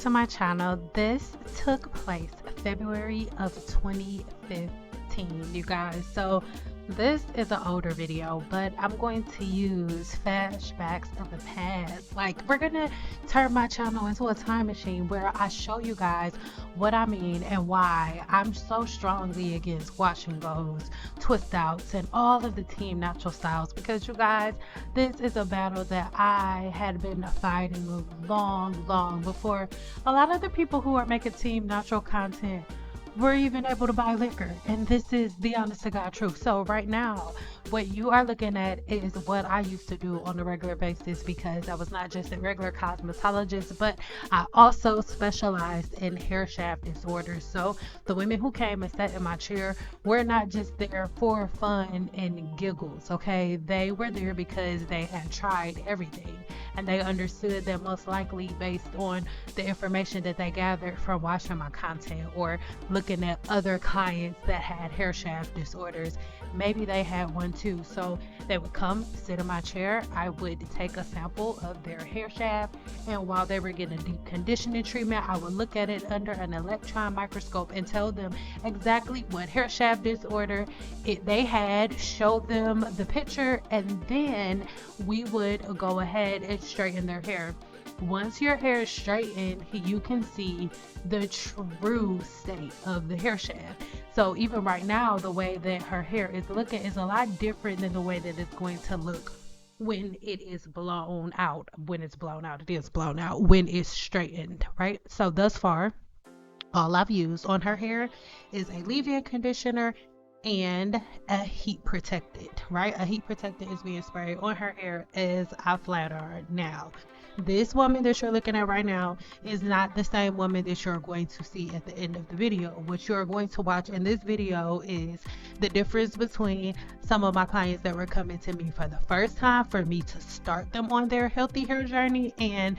to my channel. This took place February of 2015, you guys. So this is an older video, but I'm going to use flashbacks of the past. Like, we're gonna turn my channel into a time machine where I show you guys what I mean and why I'm so strongly against wash and goes, twist outs, and all of the team natural styles, because you guys, this is a battle that I had been fighting long before a lot of the people who are making team natural content were even able to buy liquor. And this is the honest to God truth. So right now, what you are looking at is what I used to do on a regular basis, because I was not just a regular cosmetologist, but I also specialized in hair shaft disorders. So the women who came and sat in my chair were not just there for fun and giggles, okay? They were there because they had tried everything, and they understood that most likely based on the information that they gathered from watching my content or looking at other clients that had hair shaft disorders, maybe they had one too. So they would come sit in my chair, I would take a sample of their hair shaft, and while they were getting a deep conditioning treatment, I would look at it under an electron microscope and tell them exactly what hair shaft disorder they had, show them the picture, and then we would go ahead and straighten their hair. Once your hair is straightened, you can see the true state of the hair shaft. So even right now, the way that her hair is looking is a lot different than the way that it's going to look when it is blown out. When it's blown out, it is blown out. When it's straightened, right? So thus far, all I've used on her hair is a leave-in conditioner and a heat protectant, right? A heat protectant is being sprayed on her hair as I flat iron. Now, this woman that you're looking at right now is not the same woman that you're going to see at the end of the video. What you're going to watch in this video is the difference between some of my clients that were coming to me for the first time for me to start them on their healthy hair journey, and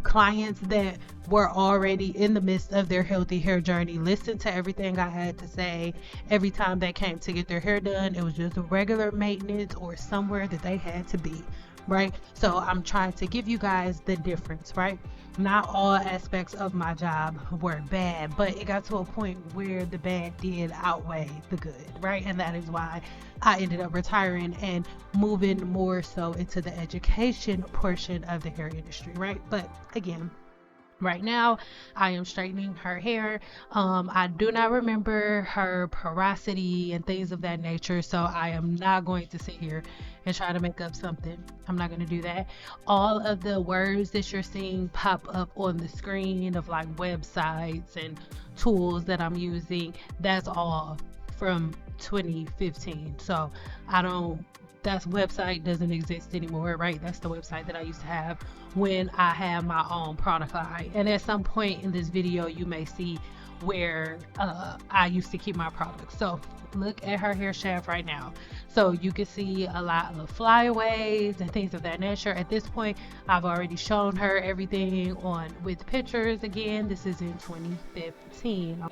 clients that were already in the midst of their healthy hair journey. Listen to everything I had to say. Every time they came to get their hair done, it was just a regular maintenance or somewhere that they had to be, right? So I'm trying to give you guys the difference, right? Not all aspects of my job were bad, but it got to a point where the bad did outweigh the good, right? And that is why I ended up retiring and moving more so into the education portion of the hair industry, right? But again, right now I am straightening her hair. I do not remember her porosity and things of that nature, so I am not going to sit here and try to make up something. I'm not going to do that. All of the words that you're seeing pop up on the screen of like websites and tools that I'm using, that's all from 2015. So that website doesn't exist anymore, right? That's the website that I used to have when I had my own product line. And at some point in this video, you may see where I used to keep my products. So look at her hair shaft right now. So you can see a lot of flyaways and things of that nature. At this point, I've already shown her everything with pictures. Again, this is in 2015.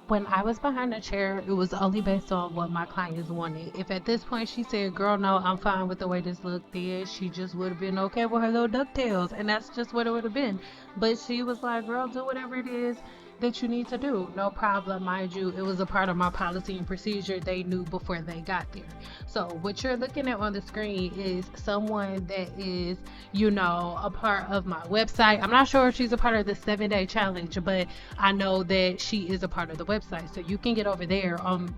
When I was behind the chair, it was only based on what my clients wanted. If at this point she said, girl, no, I'm fine with the way this looked, then she just would have been okay with her little ducktails, and that's just what it would have been. But she was like, girl, do whatever it is that you need to do. No problem. Mind you, it was a part of my policy and procedure they knew before they got there. So what you're looking at on the screen is someone that is, a part of my website. I'm not sure if she's a part of the 7-day challenge, but I know that she is a part of the website. So you can get over there,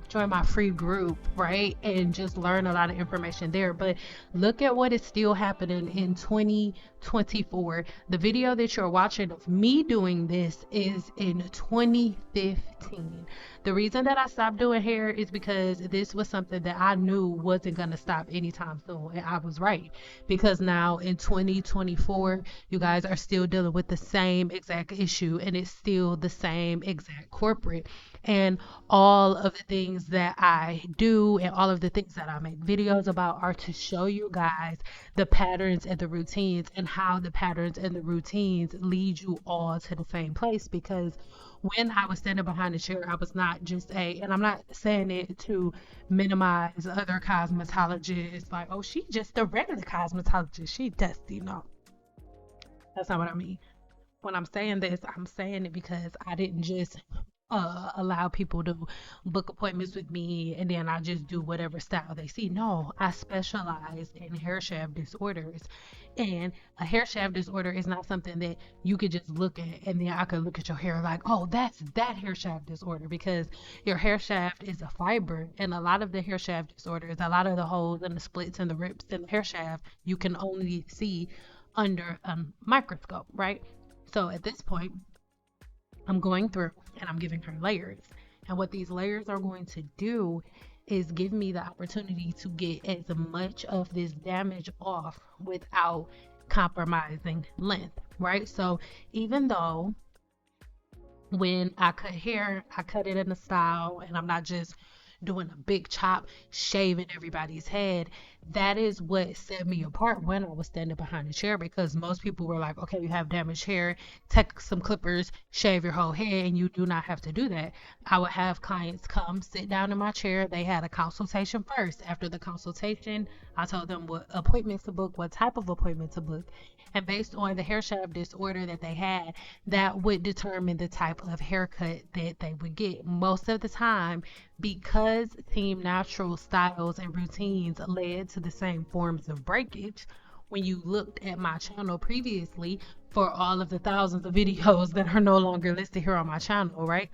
join my free group, right? And just learn a lot of information there. But look at what is still happening in 2024. The video that you're watching of me doing this is in 2015. The reason that I stopped doing hair is because this was something that I knew wasn't going to stop anytime soon, and I was right, because now in 2024 you guys are still dealing with the same exact issue, and it's still the same exact corporate. And all of the things that I do and all of the things that I make videos about are to show you guys the patterns and the routines, and how the patterns and the routines lead you all to the same place. Because when I was standing behind the chair, I was not just and I'm not saying it to minimize other cosmetologists, like, oh, she just a regular cosmetologist, she dusty. No, that's not what I mean. When I'm saying this, I'm saying it because I didn't just allow people to book appointments with me and then I just do whatever style they see. No, I specialize in hair shaft disorders. And a hair shaft disorder is not something that you could just look at and then I could look at your hair like, oh, that's that hair shaft disorder, because your hair shaft is a fiber. And a lot of the hair shaft disorders, a lot of the holes and the splits and the rips in the hair shaft, you can only see under a microscope, right? So at this point, I'm going through and I'm giving her layers. And what these layers are going to do is give me the opportunity to get as much of this damage off without compromising length, right? So even though when I cut hair, I cut it in a style and I'm not just doing a big chop, shaving everybody's head. That is what set me apart when I was standing behind the chair, because most people were like, okay, you have damaged hair, take some clippers, shave your whole head, and you do not have to do that. I would have clients come sit down in my chair. They had a consultation first. After the consultation, I told them what appointments to book, what type of appointment to book. And based on the hair shaft disorder that they had, that would determine the type of haircut that they would get. Most of the time, because Team Natural styles and routines led to the same forms of breakage, when you looked at my channel previously for all of the thousands of videos that are no longer listed here on my channel, right?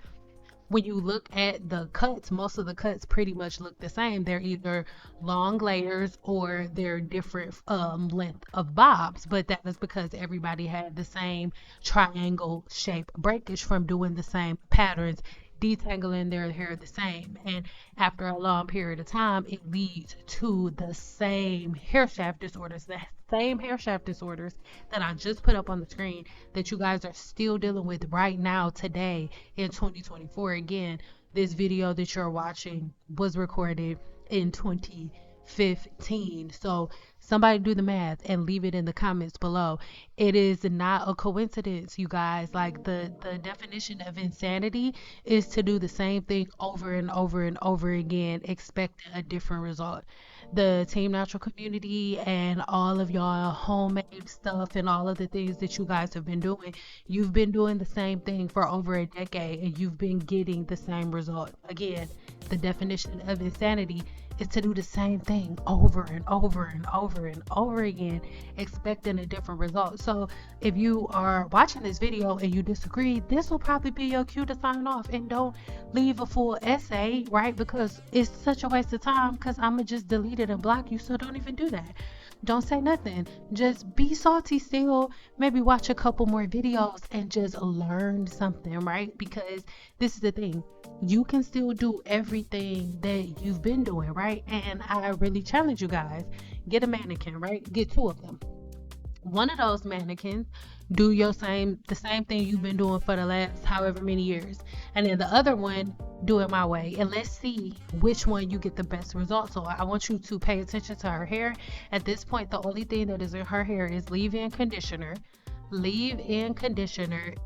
When you look at the cuts, most of the cuts pretty much look the same. They're either long layers or they're different length of bobs, but that is because everybody had the same triangle shape breakage from doing the same patterns, detangling their hair the same. And after a long period of time, it leads to the same hair shaft disorders, the same hair shaft disorders that I just put up on the screen that you guys are still dealing with right now today in 2024. Again, this video that you're watching was recorded in 2015. So somebody do the math and leave it in the comments below. It is not a coincidence, you guys. Like the definition of insanity is to do the same thing over and over and over again, expecting a different result. The Team Natural community and all of y'all homemade stuff and all of the things that you guys have been doing, you've been doing the same thing for over a decade and you've been getting the same result. Again, the definition of insanity is to do the same thing over and over and over and over again, expecting a different result. So if you are watching this video and you disagree, this will probably be your cue to sign off and don't leave a full essay, right? Because it's such a waste of time, because I'm gonna just delete it and block you. So don't even do that. Don't say nothing. Just be salty still. Maybe watch a couple more videos and just learn something, right? Because this is the thing. You can still do everything that you've been doing, right? And I really challenge you guys. Get a mannequin, right? Get two of them. One of those mannequins, do the same thing you've been doing for the last however many years, and then the other one, do it my way, and let's see which one you get the best results. So I want you to pay attention to her hair. At this point, the only thing that is in her hair is leave-in conditioner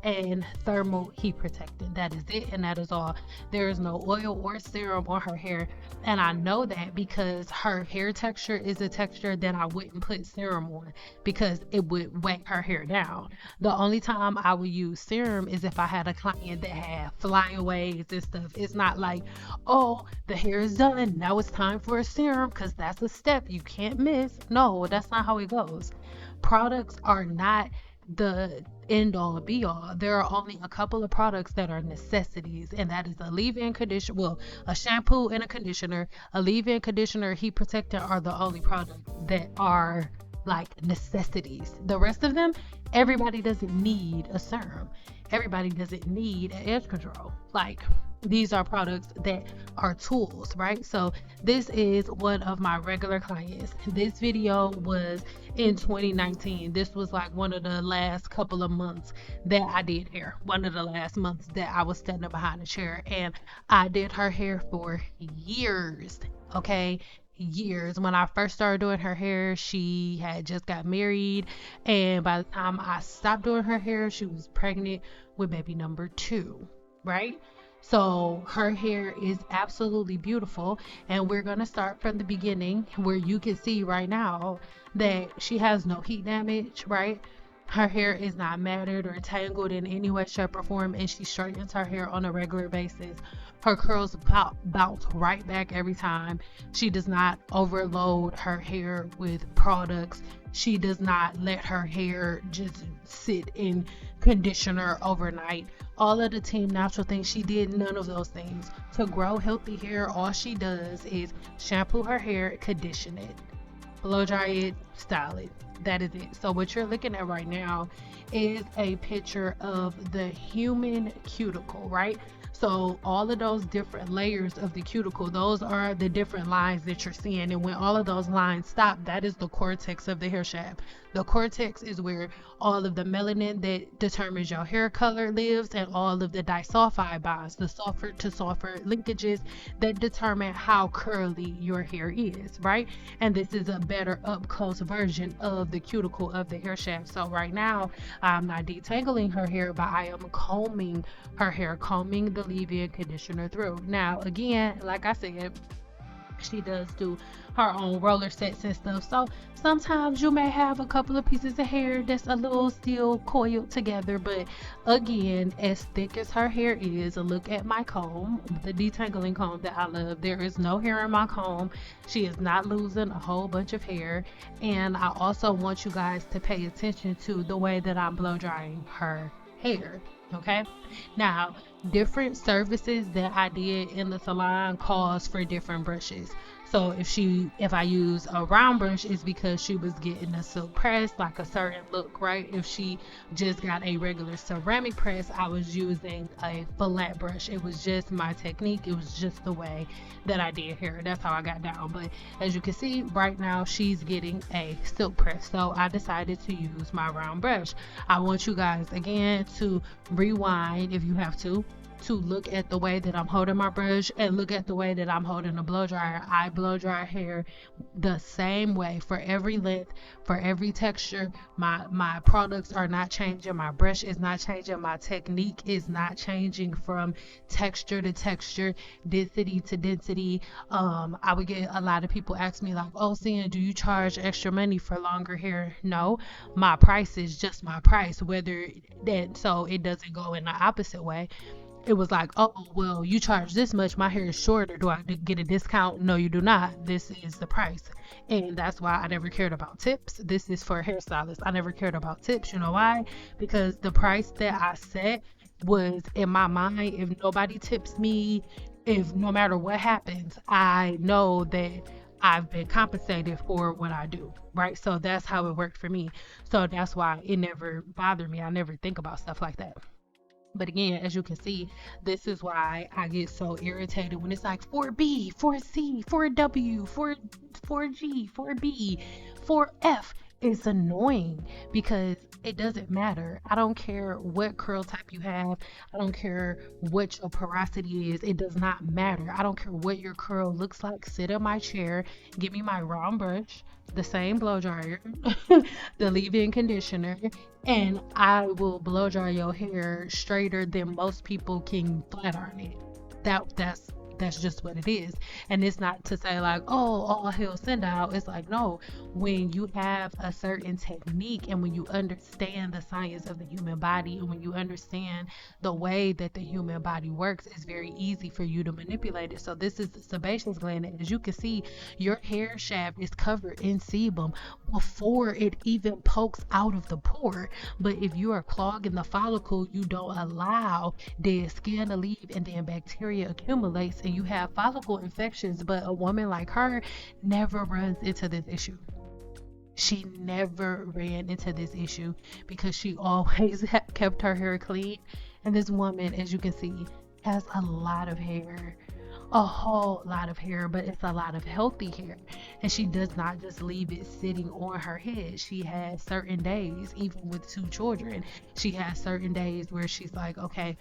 and thermal heat protectant. That is it, and that is all. There is no oil or serum on her hair, and I know that because her hair texture is a texture that I wouldn't put serum on because it would weigh her hair down. The only time I would use serum is if I had a client that had flyaways and stuff. It's not like, oh, the hair is done, now it's time for a serum, because that's a step you can't miss. No, that's not how it goes. Products are not the end all be all. There are only a couple of products that are necessities, and that is a leave-in conditioner, well, a shampoo and a conditioner. A leave-in conditioner, heat protectant are the only products that are like necessities. The rest of them, everybody doesn't need a serum. Everybody doesn't need an edge control. Like, these are products that are tools, right? So this is one of my regular clients. This video was in 2019. This was like one of the last couple of months that I did hair. One of the last months that I was standing behind a chair, and I did her hair for years. Okay, years. When I first started doing her hair, she had just got married, and by the time I stopped doing her hair, she was pregnant with baby number 2, right? So her hair is absolutely beautiful, and we're going to start from the beginning, where you can see right now that she has no heat damage, right? Her hair is not matted or tangled in any way, shape, or form, and she straightens her hair on a regular basis. Her curls bounce right back every time. She does not overload her hair with products. She does not let her hair just sit in conditioner overnight. All of the Team Natural things, she did none of those things. To grow healthy hair, all she does is shampoo her hair, condition it, blow dry it, style it. That is it. So what you're looking at right now is a picture of the human cuticle, right? So all of those different layers of the cuticle, those are the different lines that you're seeing. And when all of those lines stop, that is the cortex of the hair shaft. The cortex is where all of the melanin that determines your hair color lives, and all of the disulfide bonds, the sulfur to sulfur linkages that determine how curly your hair is, right? And this is a better up close version of the cuticle of the hair shaft. So right now, I'm not detangling her hair, but I am combing her hair, combing the leave-in conditioner through. Now, again, like I said, she does do her own roller sets and stuff. So sometimes you may have a couple of pieces of hair that's a little still coiled together. But again, as thick as her hair is, look at my comb, the detangling comb that I love. There is no hair in my comb. She is not losing a whole bunch of hair. And I also want you guys to pay attention to the way that I'm blow drying her hair. Okay, now different services that I did in the salon calls for different brushes. So if I use a round brush, it's because she was getting a silk press, like a certain look, right? If she just got a regular ceramic press, I was using a flat brush. It was just my technique. It was just the way that I did hair. That's how I got down. But as you can see right now, she's getting a silk press. So I decided to use my round brush. I want you guys again to rewind if you have to look at the way that I'm holding my brush and look at the way that I'm holding a blow dryer. I blow dry hair the same way for every length, for every texture. My products are not changing. My brush is not changing. My technique is not changing from texture to texture, density to density. I would get a lot of people ask me like, oh, Sia, do you charge extra money for longer hair? No, my price is just my price, whether that, so it doesn't go in the opposite way. It was like, oh, well, you charge this much, my hair is shorter, do I get a discount? No, you do not. This is the price. And that's why I never cared about tips. This is for hairstylists. I never cared about tips. You know why? Because the price that I set was in my mind. If nobody tips me, if no matter what happens, I know that I've been compensated for what I do, right? So that's how it worked for me. So that's why it never bothered me. I never think about stuff like that. But again, as you can see, this is why I get so irritated when it's like 4B, 4C, 4W, 4G, 4B, 4F. It's annoying because it doesn't matter. I don't care what curl type you have. I don't care what your porosity is. It does not matter. I don't care what your curl looks like. Sit in my chair, give me my round brush, the same blow dryer, the leave-in conditioner, and I will blow dry your hair straighter than most people can flat iron it. That's just what it is. And it's not to say like, oh, all hell send out. It's like, no, when you have a certain technique and when you understand the science of the human body and when you understand the way that the human body works, it's very easy for you to manipulate it. So this is the sebaceous gland. As you can see, your hair shaft is covered in sebum before it even pokes out of the pore. But if you are clogging the follicle, you don't allow dead skin to leave, and then bacteria accumulates and you have follicle infections. But a woman like her never runs into this issue. She never ran into this issue because she always kept her hair clean. And this woman, as you can see, has a lot of hair, a whole lot of hair, but it's a lot of healthy hair. And she does not just leave it sitting on her head. She has certain days, even with 2 children, she has certain days where she's like, okay,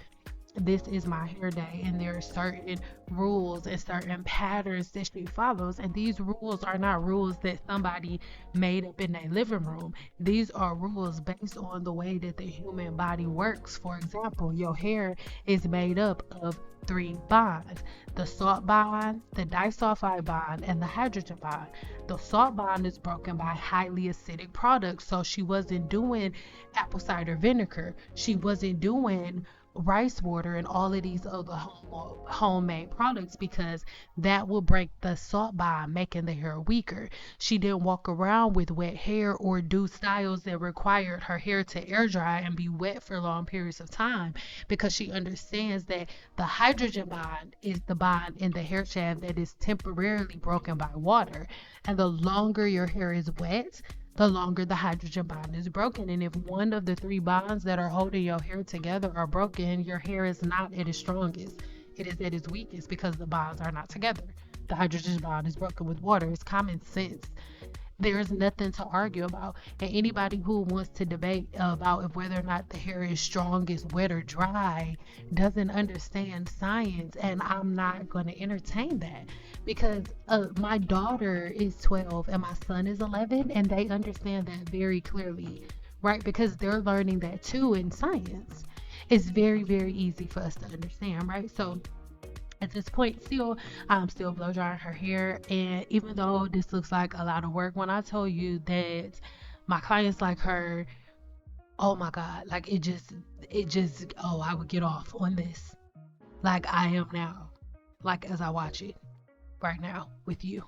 this is my hair day, and there are certain rules and certain patterns that she follows. And these rules are not rules that somebody made up in their living room. These are rules based on the way that the human body works. For example, your hair is made up of three bonds: the salt bond, the disulfide bond, and the hydrogen bond. The salt bond is broken by highly acidic products. So she wasn't doing apple cider vinegar. She wasn't doing rice water and all of these other homemade products, because that will break the salt bond, making the hair weaker. She didn't walk around with wet hair or do styles that required her hair to air dry and be wet for long periods of time, because she understands that the hydrogen bond is the bond in the hair shaft that is temporarily broken by water. And the longer your hair is wet, the longer the hydrogen bond is broken. And if one of the three bonds that are holding your hair together are broken, your hair is not at its strongest. It is at its weakest because the bonds are not together. The hydrogen bond is broken with water. It's common sense. There's nothing to argue about. And anybody who wants to debate about if whether or not the hair is strong, is wet or dry, doesn't understand science. And I'm not going to entertain that, because my daughter is 12 and my son is 11, and they understand that very clearly, right? Because they're learning that too in science. It's very, very easy for us to understand, right? So at this point, still, I'm still blow drying her hair. And even though this looks like a lot of work, when I tell you that my clients like her, oh my God, like oh, I would get off on this like I am now, like as I watch it right now with you.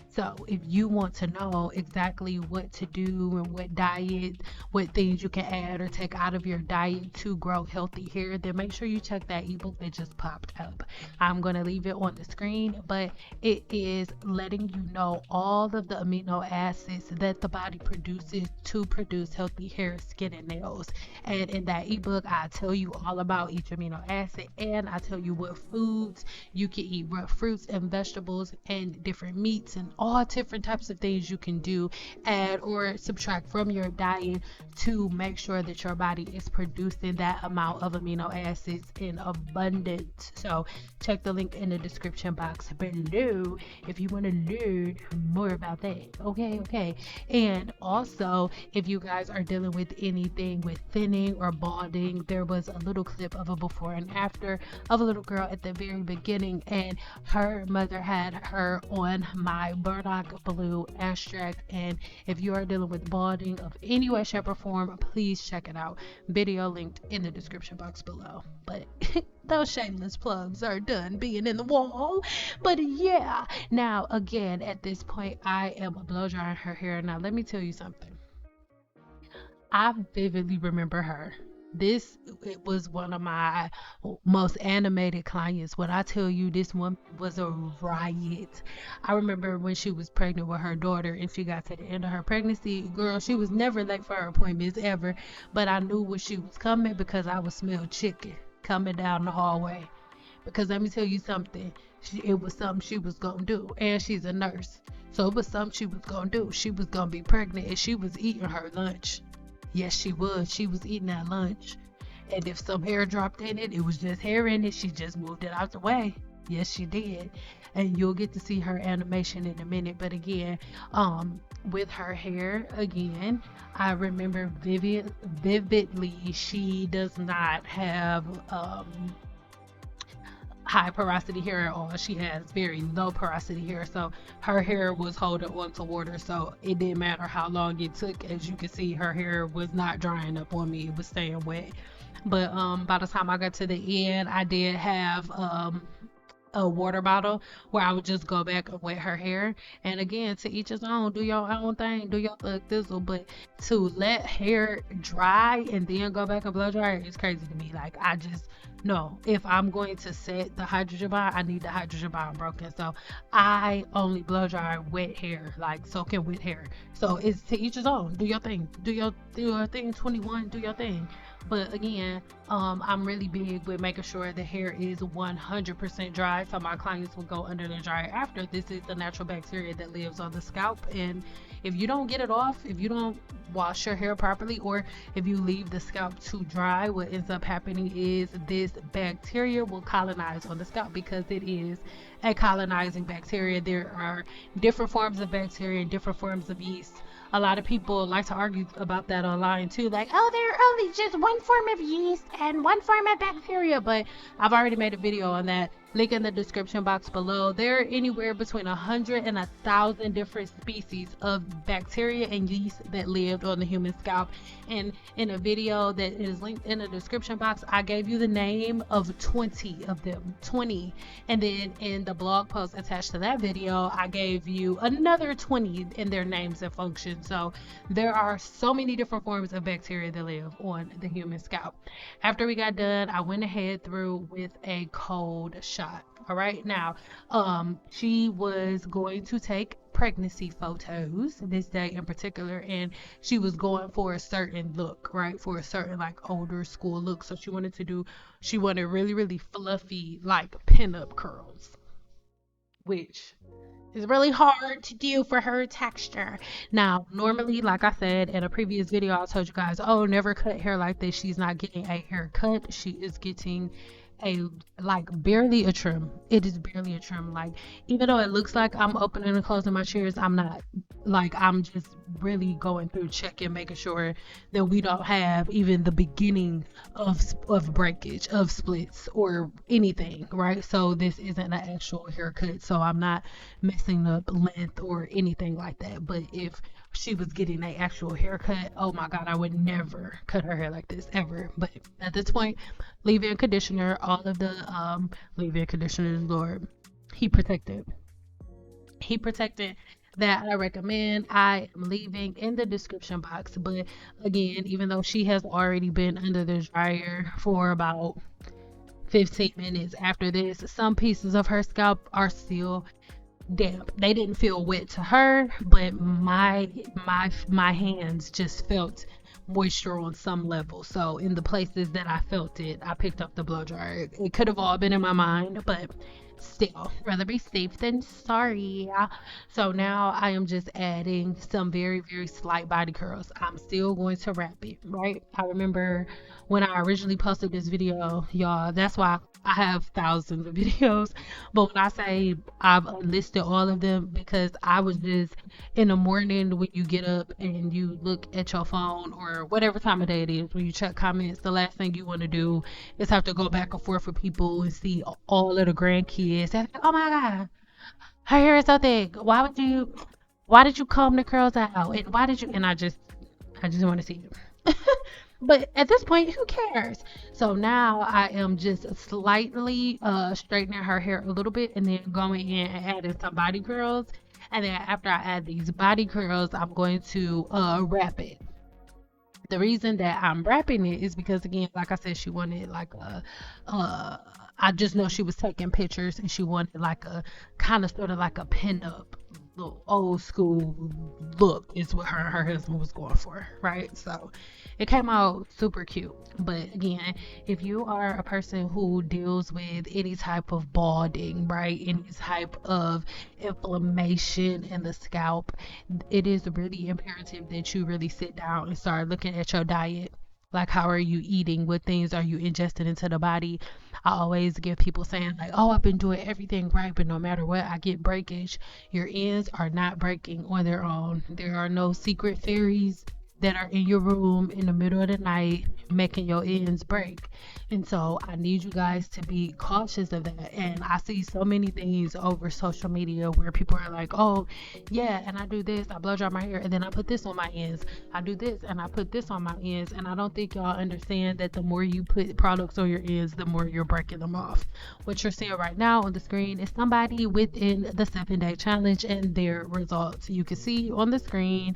So if you want to know exactly what to do and what diet, what things you can add or take out of your diet to grow healthy hair, then make sure you check that ebook that just popped up. I'm going to leave it on the screen, but it is letting you know all of the amino acids that the body produces to produce healthy hair, skin, and nails. And in that ebook, I tell you all about each amino acid, and I tell you what foods you can eat, what fruits and vegetables and different meats and all different types of things you can do, add or subtract from your diet to make sure that your body is producing that amount of amino acids in abundance. So check the link in the description box below if you want to learn more about that. Okay. And also, if you guys are dealing with anything with thinning or balding, there was a little clip of a before and after of a little girl at the very beginning, and her mother had her on my burdock blue extract. And if you are dealing with balding of any way, shape, or form, please check it out. Video linked in the description box below. But those shameless plugs are done being in the wall. But yeah, now again, at this point, I am blow drying her hair. Now let me tell you something. I vividly remember her. This, it was one of my most animated clients. When I tell you, this one was a riot. I remember when she was pregnant with her daughter and she got to the end of her pregnancy. Girl, she was never late for her appointments ever, but I knew when she was coming because I would smell chicken coming down the hallway. Because let me tell you something, it was something she was gonna do, and she's a nurse, so it was something she was gonna do. She was gonna be pregnant, and she was eating her lunch. Yes, she was. She was eating that lunch. And if some hair dropped in it, it was just hair in it. She just moved it out the way. Yes, she did. And you'll get to see her animation in a minute. But again, with her hair, again, I remember vividly, she does not have high porosity hair at all. She has very low porosity hair, so her hair was holding onto water, so it didn't matter how long it took. As you can see, her hair was not drying up on me, it was staying wet. But by the time I got to the end, I did have a water bottle where I would just go back and wet her hair. And again, to each his own, do your own thing, do your thug thizzle. But to let hair dry and then go back and blow dry is crazy to me. Like, I just no, if I'm going to set the hydrogen bond, I need the hydrogen bond broken. So I only blow dry wet hair, like soaking wet hair. So it's to each his own. Do your thing. Do your thing. 21. Do your thing. But again, I'm really big with making sure the hair is 100% dry. So my clients will go under the dryer after. This is the natural bacteria that lives on the scalp. And if you don't get it off, if you don't wash your hair properly, or if you leave the scalp too dry, what ends up happening is this bacteria will colonize on the scalp because it is a colonizing bacteria. There are different forms of bacteria and different forms of yeast. A lot of people like to argue about that online too, like, oh, there are only just one form of yeast and one form of bacteria. But I've already made a video on that. Link in the description box below. There are anywhere between 100 and 1,000 different species of bacteria and yeast that lived on the human scalp. And in a video that is linked in the description box, I gave you the name of 20 of them. 20. And then in the blog post attached to that video, I gave you another 20 in their names and functions. So there are so many different forms of bacteria that live on the human scalp. After we got done, I went ahead through with a cold shot. All right, now she was going to take pregnancy photos this day in particular, and she was going for a certain look, right, for a certain like older school look. So she wanted really, really fluffy like pinup curls, which is really hard to do for her texture. Now, normally, like I said in a previous video, I told you guys, oh, never cut hair like this. She's not getting a haircut. She is getting a like barely a trim. It is barely a trim. Like, even though it looks like I'm opening and closing my shears, I'm not. Like, I'm just really going through checking, making sure that we don't have even the beginning of breakage, of splits, or anything, right? So this isn't an actual haircut, so I'm not messing up length or anything like that. But if she was getting an actual haircut, oh my god, I would never cut her hair like this ever. But at this point, leave-in conditioner, all of the leave-in conditioners, Lord, heat protected that I recommend, I am leaving in the description box. But again, even though she has already been under the dryer for about 15 minutes after this, some pieces of her scalp are still damp. They didn't feel wet to her, but my hands just felt moisture on some level. So in the places that I felt it, I picked up the blow dryer. It could have all been in my mind, but still, rather be safe than sorry. So now I am just adding some very, very slight body curls. I'm still going to wrap it, right? I remember when I originally posted this video, y'all, that's why I have thousands of videos. But when I say I've listed all of them, because I was just in the morning when you get up and you look at your phone or whatever time of day it is, when you check comments, the last thing you want to do is have to go back and forth with people and see all of the grandkids. They're like, oh my god, her hair is so thick. Why did you comb the curls out? And why did you? And I just want to see it. But at this point, who cares? So now I am just slightly straightening her hair a little bit and then going in and adding some body curls. And then after I add these body curls, I'm going to wrap it. The reason that I'm wrapping it is because, again, like I said, she wanted like I just know she was taking pictures and she wanted like a kind of sort of like a pinup little old school look is what her husband was going for, right? So it came out super cute. But again, if you are a person who deals with any type of balding, right, any type of inflammation in the scalp, it is really imperative that you really sit down and start looking at your diet. Like, how are you eating? What things are you ingesting into the body? I always give people saying like, oh, I've been doing everything right, but no matter what, I get breakage. Your ends are not breaking on their own. There are no secret fairies that are in your room in the middle of the night making your ends break. And so I need you guys to be cautious of that. And I see so many things over social media where people are like, oh yeah, and I do this, I blow dry my hair, and then I put this on my ends. I do this and I put this on my ends. And I don't think y'all understand that the more you put products on your ends, the more you're breaking them off. What you're seeing right now on the screen is somebody within the 7-day challenge and their results. You can see on the screen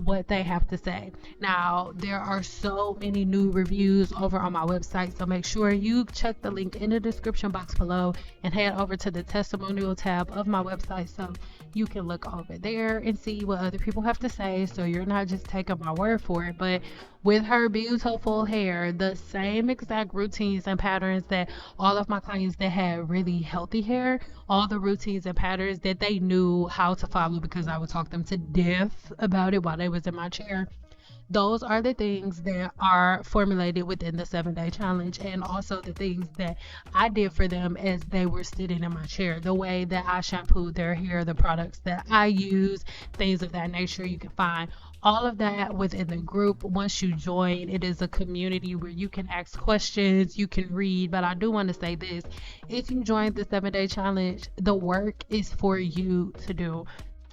what they have to say. Now, there are so many new reviews over on my website, so make sure you check the link in the description box below and head over to the testimonial tab of my website so you can look over there and see what other people have to say, so you're not just taking my word for it. But with her beautiful hair, the same exact routines and patterns that all of my clients that had really healthy hair, all the routines and patterns that they knew how to follow because I would talk them to death about it while they was in my chair. Those are the things that are formulated within the 7 day challenge, and also the things that I did for them as they were sitting in my chair. The way that I shampooed their hair, the products that I use, things of that nature. You can find all of that within the group. Once you join, it is a community where you can ask questions, you can read. But I do want to say this: if you join the 7 day challenge, the work is for you to do.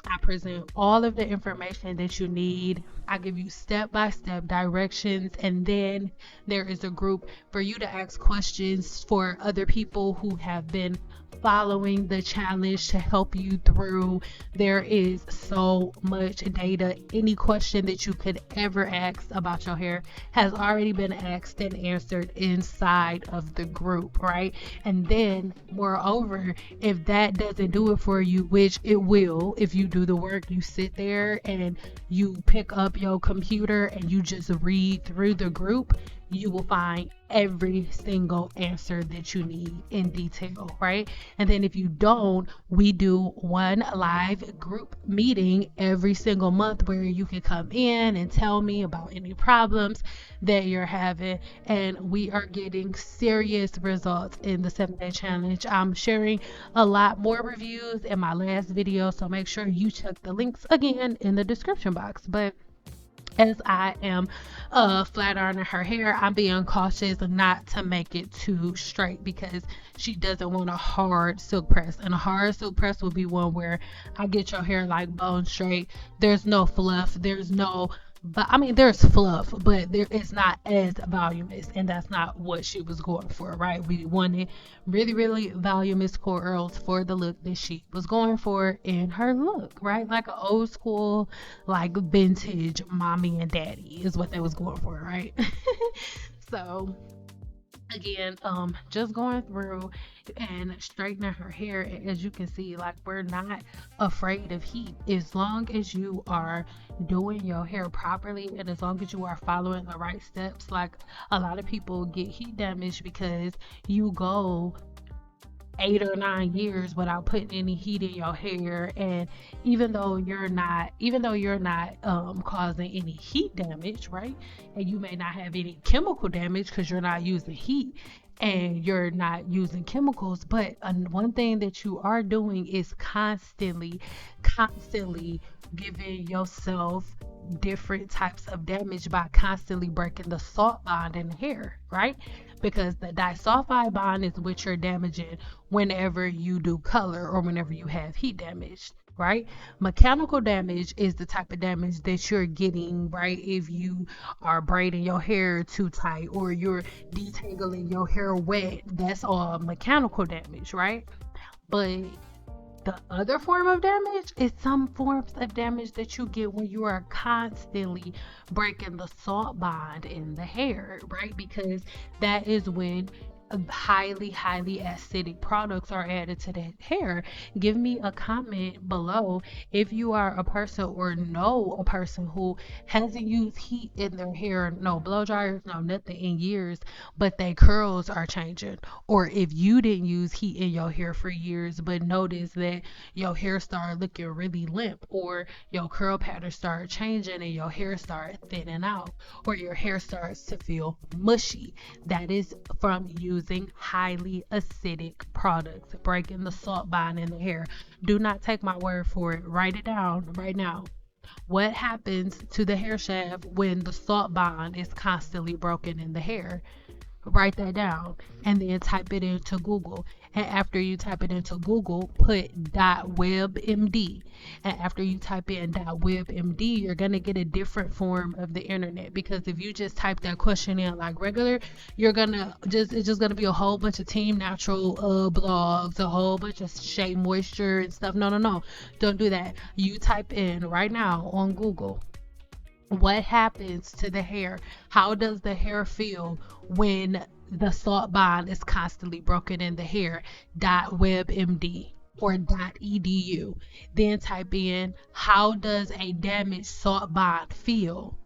I present all of the information that you need. I give you step by step directions, and then there is a group for you to ask questions for other people who have been following the challenge to help you through. There is so much data. Any question that you could ever ask about your hair has already been asked and answered inside of the group, right? And then, moreover, if that doesn't do it for you, which it will, if you do the work, you sit there and you pick up your computer and you just read through the group, you will find every single answer that you need in detail, right? And then if you don't, we do one live group meeting every single month where you can come in and tell me about any problems that you're having. And we are getting serious results in the 7 day challenge. I'm sharing a lot more reviews in my last video, so make sure you check the links again in the description box. But as I am flat ironing her hair, I'm being cautious not to make it too straight because she doesn't want a hard silk press. And a hard silk press will be one where I get your hair like bone straight. There's no fluff. There's no, but I mean, there's fluff, but it's not as voluminous, and that's not what she was going for, right? We wanted really, really voluminous curls for the look that she was going for in her look, right? Like an old school, like vintage mommy and daddy is what they was going for, right? So again, just going through and straightening her hair. As you can see, like, we're not afraid of heat as long as you are doing your hair properly and as long as you are following the right steps. Like, a lot of people get heat damage because you go 8 or 9 years without putting any heat in your hair, and even though you're not causing any heat damage, right? And you may not have any chemical damage because you're not using heat and you're not using chemicals, but one thing that you are doing is constantly giving yourself different types of damage by constantly breaking the salt bond in the hair, right? Because the disulfide bond is what you're damaging whenever you do color or whenever you have heat damage, right? Mechanical damage is the type of damage that you're getting, right? If you are braiding your hair too tight or you're detangling your hair wet, that's all mechanical damage, right? But the other form of damage is some forms of damage that you get when you are constantly breaking the salt bond in the hair, right? Because that is when highly acidic products are added to that hair. Give me a comment below if you are a person or know a person who hasn't used heat in their hair, no blow dryers, no nothing in years, but their curls are changing. Or if you didn't use heat in your hair for years but notice that your hair started looking really limp, or your curl pattern started changing and your hair started thinning out, or your hair starts to feel mushy. That is from using highly acidic products, breaking the salt bond in the hair. Do not take my word for it. Write it down right now. What happens to the hair shaft when the salt bond is constantly broken in the hair? Write that down and then type it into Google. And after you type it into Google, put .webmd. And after you type in .webmd, you're going to get a different form of the internet, because if you just type that question in like regular, it's just going to be a whole bunch of Team Natural blogs, a whole bunch of Shea Moisture and stuff. No. Don't do that. You type in right now on Google, what happens to the hair? How does the hair feel when the salt bond is constantly broken in the hair? .webmd or .edu. Then type in, how does a damaged salt bond feel?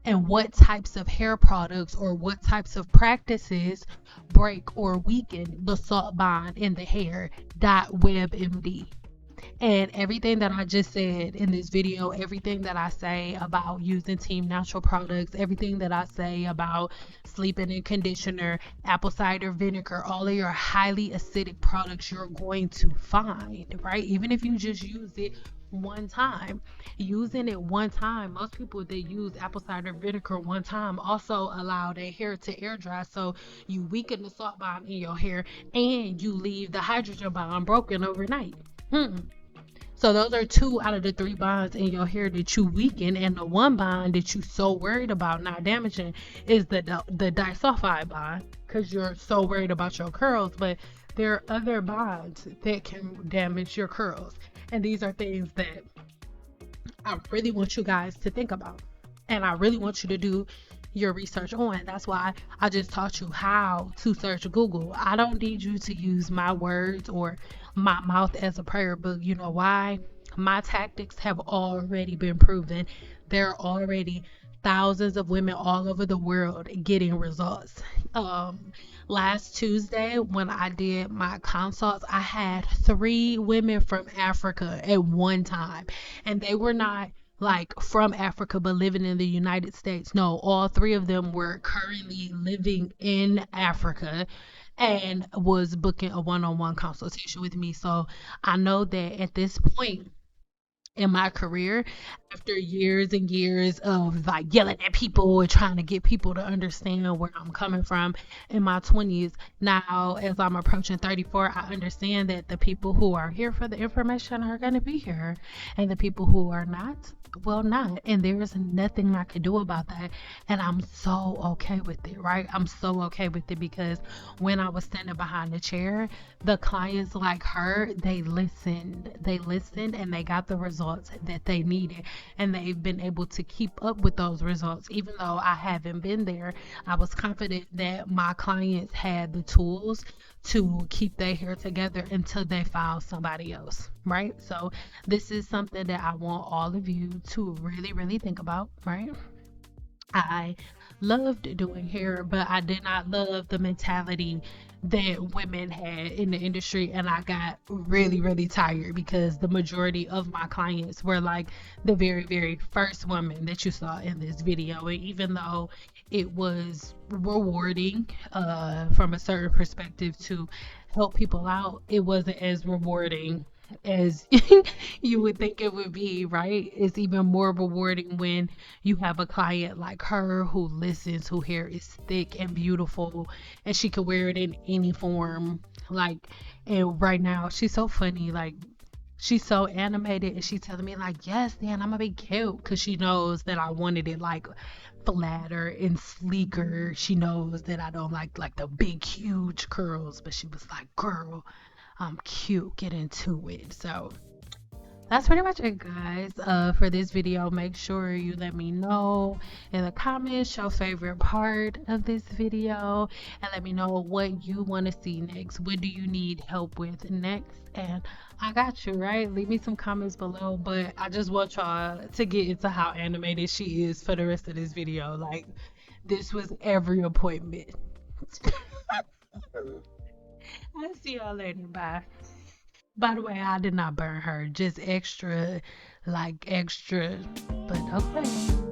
and what types of hair products or what types of practices break or weaken the salt bond in the hair. WebMD. And everything that I just said in this video, everything that I say about using Team Natural products, everything that I say about sleeping in conditioner, apple cider vinegar, all of your highly acidic products you're going to find, right? Even if you just use it one time, using it one time, most people that use apple cider vinegar one time also allow their hair to air dry, so you weaken the salt bond in your hair and you leave the hydrogen bond broken overnight. So those are two out of the three bonds in your hair that you weaken, and the one bond that you so worried about not damaging is the disulfide bond, because you're so worried about your curls. But there are other bonds that can damage your curls, and these are things that I really want you guys to think about. And I really want you to do your research on. That's why I just taught you how to search Google. I don't need you to use my words or my mouth as a prayer book. You know why? My tactics have already been proven. There are already thousands of women all over the world getting results. Um, Last Tuesday, when I did my consults, I had 3 women from Africa at one time, and they were not like from Africa but living in the United States. No, all 3 of them were currently living in Africa and was booking a one-on-one consultation with me. So I know that at this point in my career, after years and years of like yelling at people and trying to get people to understand where I'm coming from in my 20s, now as I'm approaching 34, I understand that the people who are here for the information are going to be here, and the people who are not, well, not. And there is nothing I can do about that. And I'm so okay with it, right? I'm so okay with it because when I was standing behind the chair, the clients like her, they listened and they got the results that they needed, and they've been able to keep up with those results. Even though I haven't been there, I was confident that my clients had the tools to keep their hair together until they found somebody else, right? So this is something that I want all of you to really, really think about, right? I loved doing hair, but I did not love the mentality that women had in the industry. And I got really, really tired because the majority of my clients were like the very, very first woman that you saw in this video. And even though it was rewarding from a certain perspective to help people out, it wasn't as rewarding as you would think it would be, right? It's even more rewarding when you have a client like her who listens, who hair is thick and beautiful, and she can wear it in any form. Like, and right now she's so funny. Like, she's so animated, and she's telling me like, "Yes, Dan, I'm gonna be cute," because she knows that I wanted it like flatter and sleeker. She knows that I don't like the big, huge curls, but she was like, "Girl, I'm cute. Get into it." So that's pretty much it, guys, for this video. Make sure you let me know in the comments your favorite part of this video, and let me know what you want to see next. What do you need help with next? And I got you, right? Leave me some comments below. But I just want y'all to get into how animated she is for the rest of this video. Like, this was every appointment. I'll see y'all later. Bye. By the way, I did not burn her, just extra, like extra, but okay.